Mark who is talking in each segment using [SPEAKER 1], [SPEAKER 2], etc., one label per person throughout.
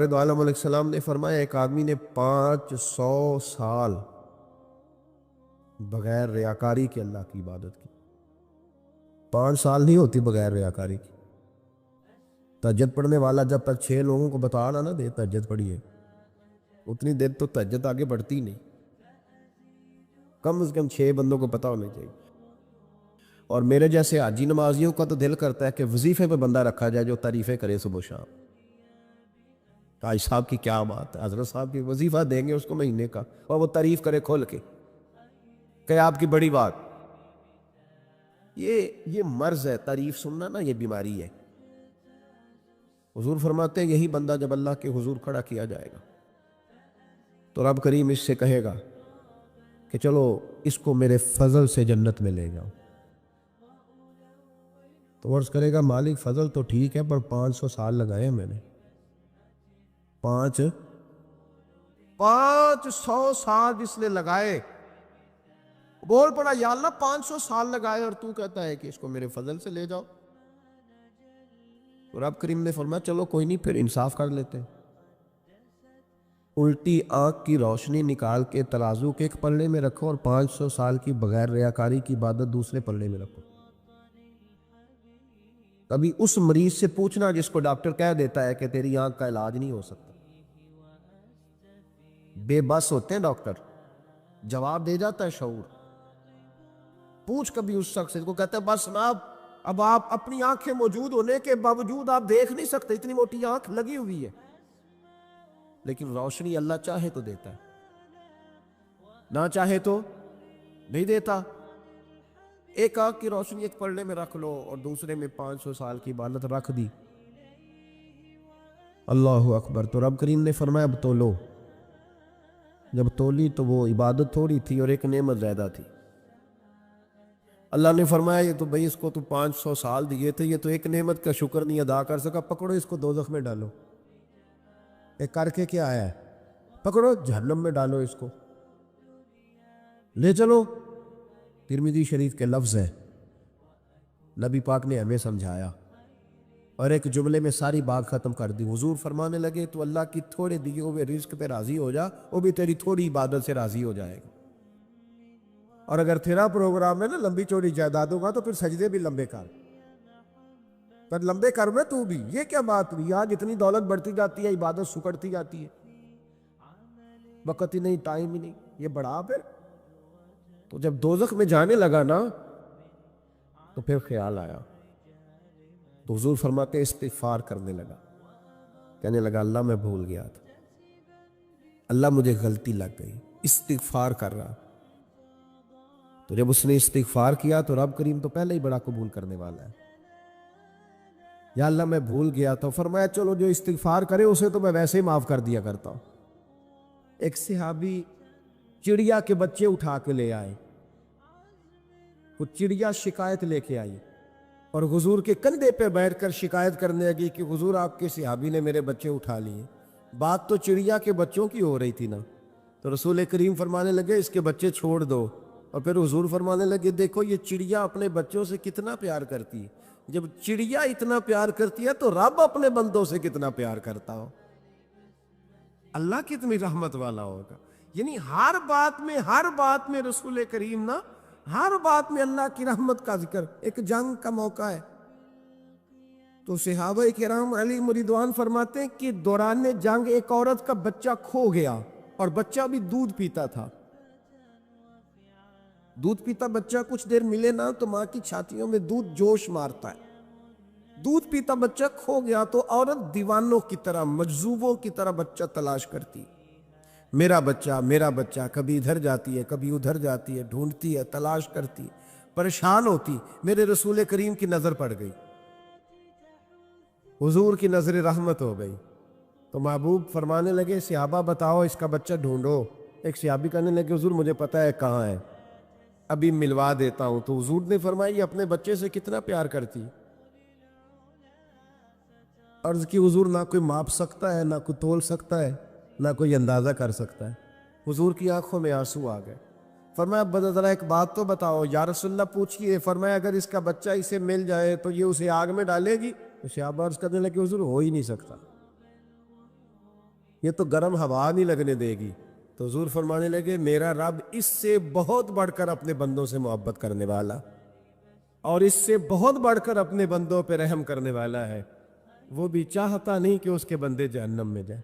[SPEAKER 1] سرکار دو عالم علیہ السلام نے فرمایا ایک آدمی نے 500 سال بغیر ریاکاری کے اللہ کی عبادت کی. 5 سال نہیں ہوتی بغیر ریاکاری کی. تہجد پڑھنے والا جب تک 6 لوگوں کو بتا نہ دے تہجد پڑھیے، اتنی دیر تو تہجد آگے بڑھتی نہیں. کم از کم 6 بندوں کو پتہ ہونا چاہیے. اور میرے جیسے حاجی نمازیوں کا تو دل کرتا ہے کہ وظیفے پہ بندہ رکھا جائے جو تعریفیں کرے صبح و شام. حاج صاحب کی کیا بات ہے، حضرت صاحب کی وظیفہ دیں گے اس کو مہینے کا، اور وہ تعریف کرے کھول کے کہ آپ کی بڑی بات. یہ مرض ہے، تعریف سننا نا یہ بیماری ہے. حضور فرماتے ہیں یہی بندہ جب اللہ کے حضور کھڑا کیا جائے گا تو رب کریم اس سے کہے گا کہ چلو اس کو میرے فضل سے جنت میں لے جاؤ. تو عرض کرے گا مالک فضل تو ٹھیک ہے پر 500 سال لگائے میں نے. 500 سال جس نے لگائے، بول پڑا یا اللہ 500 سال لگائے اور تو کہتا ہے کہ اس کو میرے فضل سے لے جاؤ. اور رب کریم نے فرمایا چلو کوئی نہیں، پھر انصاف کر لیتے ہیں. الٹی آنکھ کی روشنی نکال کے ترازو کے ایک پلڑے میں رکھو اور 500 سال کی بغیر ریاکاری کی عبادت دوسرے پلڑے میں رکھو. کبھی اس مریض سے پوچھنا جس کو ڈاکٹر کہہ دیتا ہے کہ تیری آنکھ کا علاج نہیں ہو سکتا. بے بس ہوتے ہیں ڈاکٹر، جواب دے جاتا ہے شعور. پوچھ کبھی اس شخص کو، کہتا ہے بس جناب اب آپ اپنی آنکھیں موجود ہونے کے باوجود آپ دیکھ نہیں سکتے، اتنی موٹی آنکھ لگی ہوئی ہے. لیکن روشنی اللہ چاہے تو دیتا ہے، نہ چاہے تو نہیں دیتا. ایک آنکھ کی روشنی ایک پلڑے میں رکھ لو اور دوسرے میں 500 سال کی عبادت رکھ دی. اللہ اکبر. تو رب کریم نے فرمایا اب تولو. جب تولی تو وہ عبادت تھوڑی تھی اور ایک نعمت زیادہ تھی. اللہ نے فرمایا یہ تو بھئی اس کو تو 500 سال دیے تھے، یہ تو ایک نعمت کا شکر نہیں ادا کر سکا، پکڑو اس کو دوزخ میں ڈالو. ایک کر کے کیا آیا ہے، پکڑو جہنم میں ڈالو اس کو، لے چلو. ترمذی شریف کے لفظ ہے، نبی پاک نے ہمیں سمجھایا اور ایک جملے میں ساری بات ختم کر دی. حضور فرمانے لگے تو اللہ کی تھوڑے دیے ہوئے رزق پہ راضی ہو جا، وہ بھی تیری تھوڑی عبادت سے راضی ہو جائے گا. اور اگر تیرا پروگرام ہے نا لمبی چوڑی جائیدادوں کا تو پھر سجدے بھی لمبے کر، پر لمبے کر میں تو بھی. یہ کیا بات ہوئی، آج اتنی دولت بڑھتی جاتی ہے عبادت سکڑتی جاتی ہے، وقت ہی نہیں، ٹائم ہی نہیں. یہ بڑھا پھر تو جب دوزخ میں جانے لگا نا تو پھر خیال آیا. تو حضور فرماتے استغفار کرنے لگا، کہنے لگا اللہ میں بھول گیا تھا، اللہ مجھے غلطی لگ گئی. استغفار کر رہا. تو جب اس نے استغفار کیا تو رب کریم تو پہلے ہی بڑا قبول کرنے والا ہے. یا اللہ میں بھول گیا تو فرمایا چلو جو استغفار کرے اسے تو میں ویسے ہی معاف کر دیا کرتا ہوں. ایک صحابی چڑیا کے بچے اٹھا کے لے آئے. وہ چڑیا شکایت لے کے آئی اور حضور کے کندھے پہ بیٹھ کر شکایت کرنے لگی کہ حضور آپ کے صحابی نے میرے بچے اٹھا لیے. بات تو چڑیا کے بچوں کی ہو رہی تھی نا. تو رسول کریم فرمانے لگے اس کے بچے چھوڑ دو. اور پھر حضور فرمانے لگے دیکھو یہ چڑیا اپنے بچوں سے کتنا پیار کرتی ہے. جب چڑیا اتنا پیار کرتی ہے تو رب اپنے بندوں سے کتنا پیار کرتا ہو. اللہ کتنی رحمت والا ہوگا. یعنی ہر بات میں رسول کریم نا، ہر بات میں اللہ کی رحمت کا ذکر. ایک جنگ کا موقع ہے تو صحابہ کرام علیہم رضوان فرماتے ہیں کہ دوران جنگ ایک عورت کا بچہ کھو گیا اور بچہ بھی دودھ پیتا تھا. دودھ پیتا بچہ کچھ دیر ملے نا تو ماں کی چھاتیوں میں دودھ جوش مارتا ہے. دودھ پیتا بچہ کھو گیا تو عورت دیوانوں کی طرح، مجذوبوں کی طرح بچہ تلاش کرتی. میرا بچہ، کبھی ادھر جاتی ہے کبھی ادھر جاتی ہے، ڈھونڈتی ہے، تلاش کرتی، پریشان ہوتی. میرے رسول کریم کی نظر پڑ گئی، حضور کی نظر رحمت ہو گئی. تو محبوب فرمانے لگے صحابہ بتاؤ اس کا بچہ ڈھونڈو. ایک صحابی کہنے لگے حضور مجھے پتہ ہے کہاں ہے، ابھی ملوا دیتا ہوں. تو حضور نے فرمایا یہ اپنے بچے سے کتنا پیار کرتی. عرض کی حضور نہ کوئی ماپ سکتا ہے، نہ کوئی تول سکتا ہے، نہ کوئی اندازہ کر سکتا ہے. حضور کی آنکھوں میں آنسو آ گئے. فرمایا ذرا ایک بات تو بتاؤ. یا رسول اللہ پوچھئے. فرمایا اگر اس کا بچہ اسے مل جائے تو یہ اسے آگ میں ڈالے گی. تو صحابہ عرض کرنے لگے حضور ہو ہی نہیں سکتا. یہ تو گرم ہوا نہیں لگنے دے گی. تو حضور فرمانے لگے میرا رب اس سے بہت بڑھ کر اپنے بندوں سے محبت کرنے والا اور اس سے بہت بڑھ کر اپنے بندوں پہ رحم کرنے والا ہے. وہ بھی چاہتا نہیں کہ اس کے بندے جہنم میں جائیں.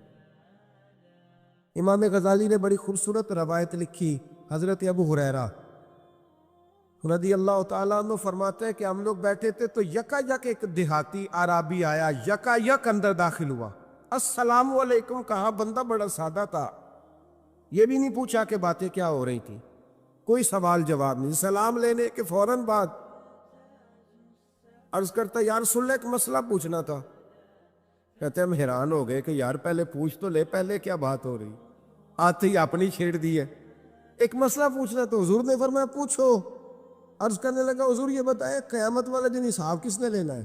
[SPEAKER 1] امام غزالی نے بڑی خوبصورت روایت لکھی. حضرت ابو ہریرہ رضی اللہ تعالیٰ عنہ فرماتے ہیں کہ ہم لوگ بیٹھے تھے تو یکا یک ایک دیہاتی عرابی آیا, یکا یک اندر داخل ہوا. السلام علیکم کہا. بندہ بڑا سادہ تھا, یہ بھی نہیں پوچھا کہ باتیں کیا ہو رہی تھیں, کوئی سوال جواب نہیں. سلام لینے کے فوراً بعد عرض کرتا یا رسول اللہ ایک مسئلہ پوچھنا تھا. کہتے ہم حیران ہو گئے کہ یار پہلے پوچھ تو لے, پہلے کیا بات ہو رہی, آتے ہی اپنی چھیڑ دی ہے. ایک مسئلہ پوچھنا تو حضور نے فرمایا پوچھو. عرض کرنے لگا حضور یہ بتائے قیامت والے دن حساب کس نے لینا ہے؟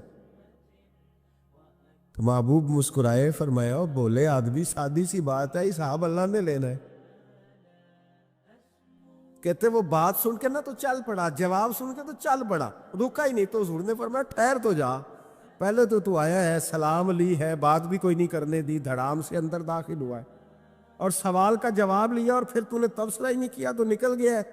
[SPEAKER 1] تو محبوب مسکرائے, فرمایا بولے آدمی سادی سی بات ہے, حساب اللہ نے لینا ہے. کہتے وہ بات سن کے نا تو چل پڑا, جواب سن کے تو چل پڑا, رکا ہی نہیں. تو حضور نے فرمایا ٹھہر تو جا, پہلے تو آیا ہے, سلام لی ہے, بات بھی کوئی نہیں کرنے دی, دھڑام سے اندر داخل ہوا ہے اور سوال کا جواب لیا اور پھر تو نے تبصرہ ہی نہیں کیا تو نکل گیا ہے.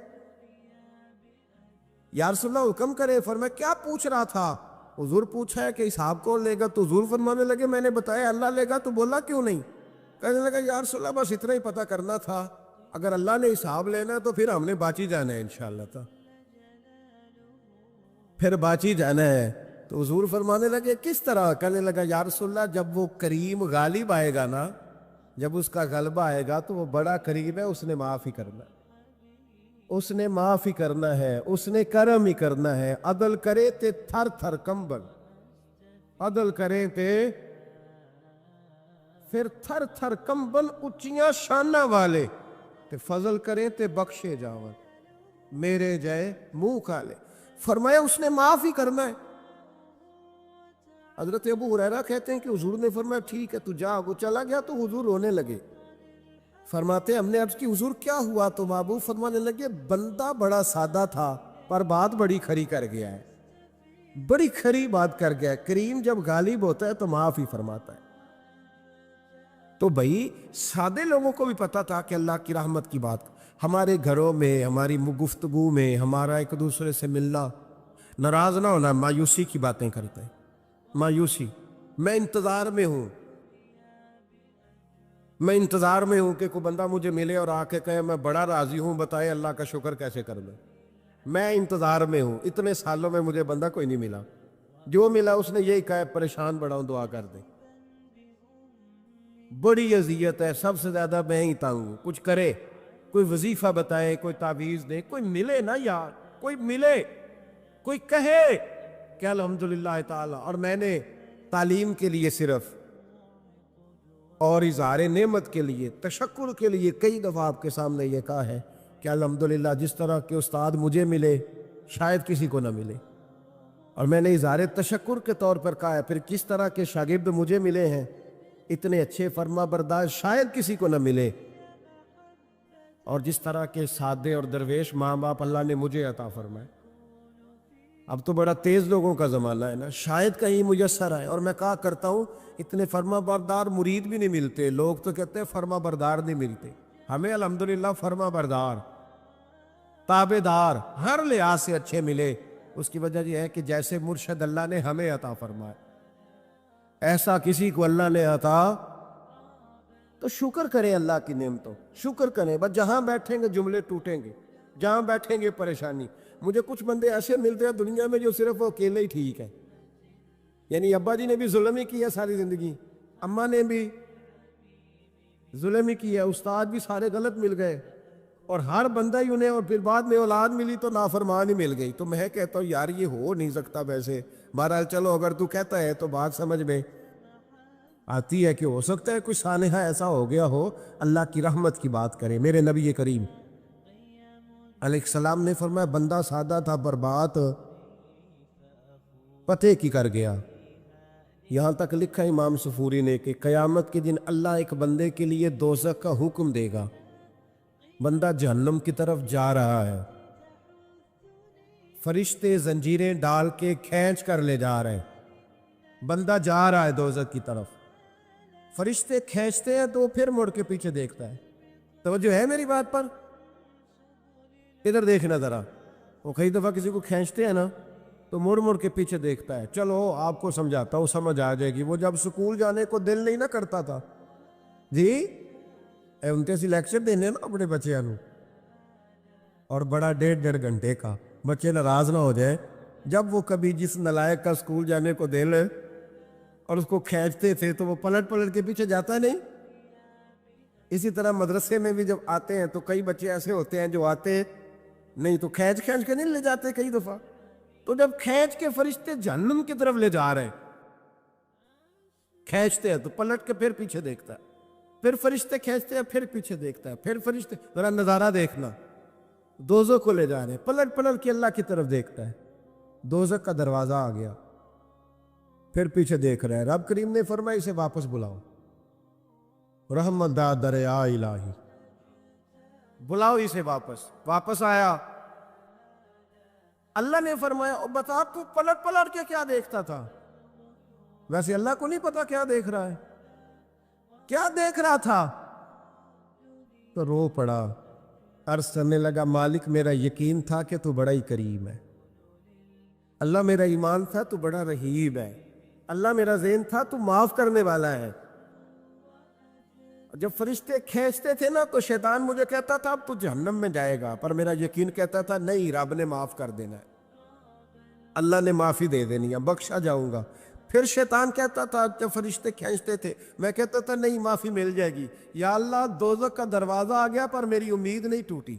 [SPEAKER 1] یا رسول اللہ حکم کرے. فرمایا کیا پوچھ رہا تھا؟ حضور پوچھا ہے کہ حساب کون لے گا. تو حضور فرمانے لگے میں نے بتایا اللہ لے گا. تو بولا کیوں نہیں؟ کہنے لگا یا رسول اللہ بس اتنا ہی پتہ کرنا تھا, اگر اللہ نے حساب لینا تو پھر ہم نے باچی جانا ہے انشاءاللہ. تھا پھر باچی جانا ہے. تو حضور فرمانے لگے کس طرح؟ کہنے لگا یا رسول اللہ جب وہ کریم غالب آئے گا نا, جب اس کا غلبہ آئے گا تو وہ بڑا کریم ہے, اس نے معاف ہی کرنا ہے, اس نے معاف ہی کرنا ہے, اس نے کرم ہی کرنا ہے. عدل کرے تے تھر تھر کمبل, عدل کرے تے پھر تھر تھر کمبل, اچیاں شانہ والے تے فضل کریں تے بخشے جاون, میرے جائے منہ کھالے. فرمایا اس نے معاف ہی کرنا ہے. حضرت ابو ہریرہ کہتے ہیں کہ حضور نے فرمایا ٹھیک ہے تو جا. وہ چلا گیا تو حضور رونے لگے. فرماتے ہم نے عرض کی حضور کیا ہوا؟ تو محبوب فرمانے لگے بندہ بڑا سادہ تھا پر بات بڑی کھری کر گیا ہے, بڑی کھری بات کر گیا ہے. کریم جب غالب ہوتا ہے تو معاف ہی فرماتا ہے. تو بھائی سادے لوگوں کو بھی پتا تھا کہ اللہ کی رحمت کی بات. ہمارے گھروں میں, ہماری گفتگو میں, ہمارا ایک دوسرے سے ملنا, ناراض نہ ہونا, مایوسی کی باتیں کرتے ہیں, مایوسی. میں انتظار میں ہوں, میں انتظار میں ہوں کہ کوئی بندہ مجھے ملے اور آ کے کہے میں بڑا راضی ہوں, بتائے اللہ کا شکر کیسے کر دوں. میں انتظار میں ہوں, اتنے سالوں میں مجھے بندہ کوئی نہیں ملا, جو ملا اس نے یہی کہا پریشان بڑا ہوں دعا کر دیں. بڑی اذیت ہے, سب سے زیادہ میں ہی تنگ ہوں. کچھ کرے, کوئی وظیفہ بتائے, کوئی تعویذ دے, کوئی ملے نا یار, کوئی ملے, کوئی کہے کہ الحمدللہ تعالی. اور میں نے تعلیم کے لیے صرف اور اظہار نعمت کے لیے, تشکر کے لیے کئی دفعہ آپ کے سامنے یہ کہا ہے کہ الحمدللہ جس طرح کے استاد مجھے ملے شاید کسی کو نہ ملے, اور میں نے اظہار تشکر کے طور پر کہا ہے پھر کس طرح کے شاگرد مجھے ملے ہیں اتنے اچھے فرما بردار شاید کسی کو نہ ملے, اور جس طرح کے سادے اور درویش ماں باپ اللہ نے مجھے عطا فرمائے. اب تو بڑا تیز لوگوں کا زمانہ ہے نا, شاید کہیں میسر آئے. اور میں کہا کرتا ہوں اتنے فرما بردار مرید بھی نہیں ملتے. لوگ تو کہتے ہیں فرما بردار نہیں ملتے, ہمیں الحمدللہ فرما بردار, تابع دار ہر لحاظ سے اچھے ملے. اس کی وجہ یہ ہے کہ جیسے مرشد اللہ نے ہمیں عطا فرمایا ایسا کسی کو اللہ نے عطا. تو شکر کریں اللہ کی نعمتوں, شکر کریں. بس جہاں بیٹھیں گے جملے ٹوٹیں گے, جہاں بیٹھیں گے پریشانی. مجھے کچھ بندے ایسے ملتے ہیں دنیا میں جو صرف وہ اکیلے ہی ٹھیک ہے. یعنی ابا جی نے بھی ظلم ہی کیا ساری زندگی, اماں نے بھی ظلم ہی کیا, استاد بھی سارے غلط مل گئے, اور ہر بندہ ہی انہیں, اور پھر بعد میں اولاد ملی تو نافرمان ہی مل گئی. تو میں کہتا ہوں یار یہ ہو نہیں سکتا. ویسے بہرحال چلو اگر تو کہتا ہے تو بات سمجھ میں آتی ہے کہ ہو سکتا ہے کوئی سانحہ ایسا ہو گیا ہو. اللہ کی رحمت کی بات کریں. میرے نبی کریم علیہ السلام نے فرمایا بندہ سادہ تھا پر بات پتے کی کر گیا. یہاں تک لکھا امام صفوری نے کہ قیامت کے دن اللہ ایک بندے کے لیے دوزخ کا حکم دے گا. بندہ جہنم کی طرف جا رہا ہے, فرشتے زنجیریں ڈال کے کھینچ کر لے جا رہے ہیں, بندہ جا رہا ہے دوزخ کی طرف. فرشتے کھینچتے ہیں تو وہ پھر مڑ کے پیچھے دیکھتا ہے. توجہ ہے میری بات پر؟ ادھر دیکھنا ذرا. وہ کئی دفعہ کسی کو کھینچتے ہیں نا تو مڑ مڑ کے پیچھے دیکھتا ہے. چلو آپ کو سمجھاتا ہوں, سمجھ آ جائے گی. وہ جب سکول جانے کو دل نہیں نہ کرتا تھا جی, انتے سی لیکچر دینے نا اپنے بچیاں نو, اور بڑا 1.5 گھنٹے کا, بچے ناراض نہ ہو جائے. جب وہ کبھی جس نلائق کا سکول جانے کو دل ہے اور اس کو کھینچتے تھے تو وہ پلٹ پلٹ کے پیچھے جاتا نہیں. اسی طرح مدرسے میں بھی جب آتے ہیں تو کئی بچے ایسے ہوتے ہیں جو آتے نہیں تو کھینچ کے نہیں لے جاتے کئی دفعہ. تو جب کھینچ کے فرشتے جہنم کی طرف لے جا رہے ہیں, کھینچتے ہیں تو پلٹ کے پھر پیچھے دیکھتا ہے, پھر فرشتے کھینچتے ہیں پھر پیچھے دیکھتا ہے, پھر فرشتے. ذرا نظارہ دیکھنا, دوزخ کو لے جا رہے ہیں, پلٹ پلٹ کے اللہ کی طرف دیکھتا ہے. دوزخ کا دروازہ آ گیا, پھر پیچھے دیکھ رہا ہے. رب کریم نے فرمایا اسے واپس بلاؤ, رحمت دا دریا الہی, بلاؤ اسے واپس. واپس آیا, اللہ نے فرمایا بتا تو پلٹ پلٹ کے کیا دیکھتا تھا؟ ویسے اللہ کو نہیں پتا کیا دیکھ رہا ہے, کیا دیکھ رہا تھا. تو رو پڑا, عرض کرنے لگا مالک میرا یقین تھا کہ تو بڑا ہی کریم ہے, اللہ میرا ایمان تھا تو بڑا رحیم ہے, اللہ میرا ذہن تھا تو معاف کرنے والا ہے. جب فرشتے کھینچتے تھے نا تو شیطان مجھے کہتا تھا اب تو جہنم میں جائے گا, پر میرا یقین کہتا تھا نہیں رب نے معاف کر دینا ہے, اللہ نے معافی دے دینی ہے, بخشا جاؤں گا. پھر شیطان کہتا تھا جب فرشتے کھینچتے تھے, میں کہتا تھا نہیں معافی مل جائے گی. یا اللہ دوزخ کا دروازہ آ گیا پر میری امید نہیں ٹوٹی.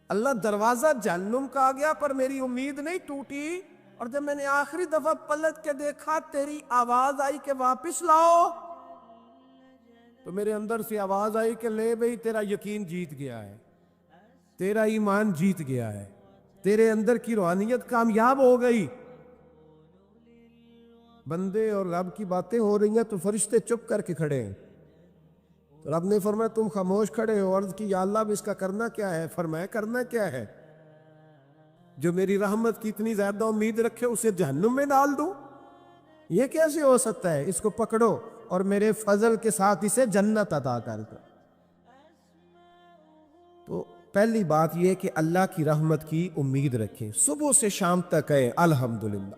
[SPEAKER 1] اللہ دروازہ جہنم کا آ گیا پر میری امید نہیں ٹوٹی. اور جب میں نے آخری دفعہ پلٹ کے دیکھا تیری آواز آئی کہ واپس لاؤ, تو میرے اندر سے آواز آئی کہ لے بھئی تیرا یقین جیت گیا ہے, تیرا ایمان جیت گیا ہے, تیرے اندر کی روحانیت کامیاب ہو گئی. بندے اور رب کی باتیں ہو رہی ہیں تو فرشتے چپ کر کے کھڑے ہیں. تو رب نے فرمایا تم خاموش کھڑے ہو. عرض کی یا اللہ اب اس کا کرنا کیا ہے؟ فرمایا کرنا کیا ہے, جو میری رحمت کی اتنی زیادہ امید رکھے اسے جہنم میں ڈال دوں؟ یہ کیسے ہو سکتا ہے؟ اس کو پکڑو اور میرے فضل کے ساتھ اسے جنت عطا کر دو. تو پہلی بات یہ کہ اللہ کی رحمت کی امید رکھیں. صبح سے شام تک کہے الحمدللہ.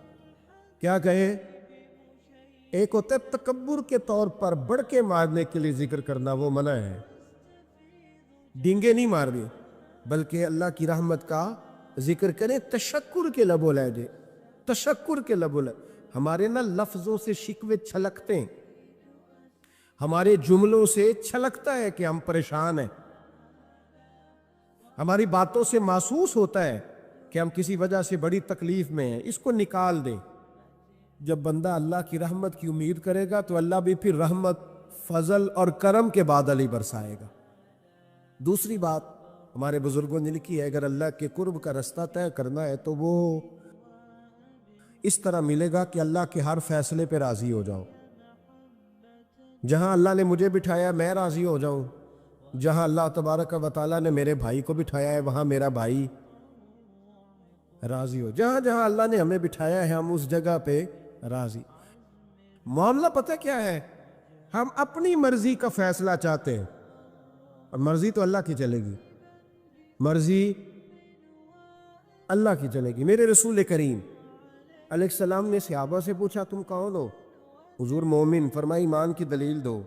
[SPEAKER 1] کیا کہے؟ ایک ہوتا ہے تکبر کے طور پر بڑھ کے مارنے کے لیے ذکر کرنا, وہ منع ہے. ڈینگے نہیں مارنی بلکہ اللہ کی رحمت کا ذکر کریں تشکر کے لب و لہجے, تشکر کے لب و لہجے. ہمارے نا لفظوں سے شکوے چھلکتے ہیں, ہمارے جملوں سے چھلکتا ہے کہ ہم پریشان ہیں, ہماری باتوں سے محسوس ہوتا ہے کہ ہم کسی وجہ سے بڑی تکلیف میں ہیں. اس کو نکال دیں. جب بندہ اللہ کی رحمت کی امید کرے گا تو اللہ بھی پھر رحمت, فضل اور کرم کے بادل ہی برسائے گا. دوسری بات ہمارے بزرگوں نے لکھی ہے, اگر اللہ کے قرب کا رستہ طے کرنا ہے تو وہ اس طرح ملے گا کہ اللہ کے ہر فیصلے پہ راضی ہو جاؤ. جہاں اللہ نے مجھے بٹھایا میں راضی ہو جاؤں, جہاں اللہ تبارک و تعالیٰ نے میرے بھائی کو بٹھایا ہے وہاں میرا بھائی راضی ہو. جہاں جہاں اللہ نے ہمیں بٹھایا ہے ہم اس جگہ پہ راضی. معاملہ پتہ کیا ہے, ہم اپنی مرضی کا فیصلہ چاہتے ہیں, اور مرضی تو اللہ کی چلے گی, مرضی اللہ کی چلے گی. میرے رسول کریم علیہ السلام نے صحابہ سے پوچھا تم کون ہو؟ حضور مومن. فرمایا ایمان کی دلیل دو.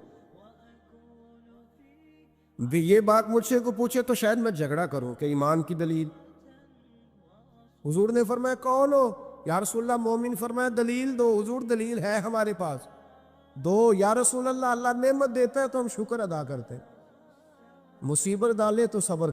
[SPEAKER 1] بھی یہ بات مجھ سے کو پوچھے تو شاید میں جھگڑا کروں کہ ایمان کی دلیل. حضور نے فرمایا کون ہو؟ یا رسول اللہ مومن. فرمایا دلیل دو. حضور دلیل ہے ہمارے پاس دو. یا رسول اللہ اللہ نعمت دیتا ہے تو ہم شکر ادا کرتے ہیں, مصیبت ڈالے تو صبر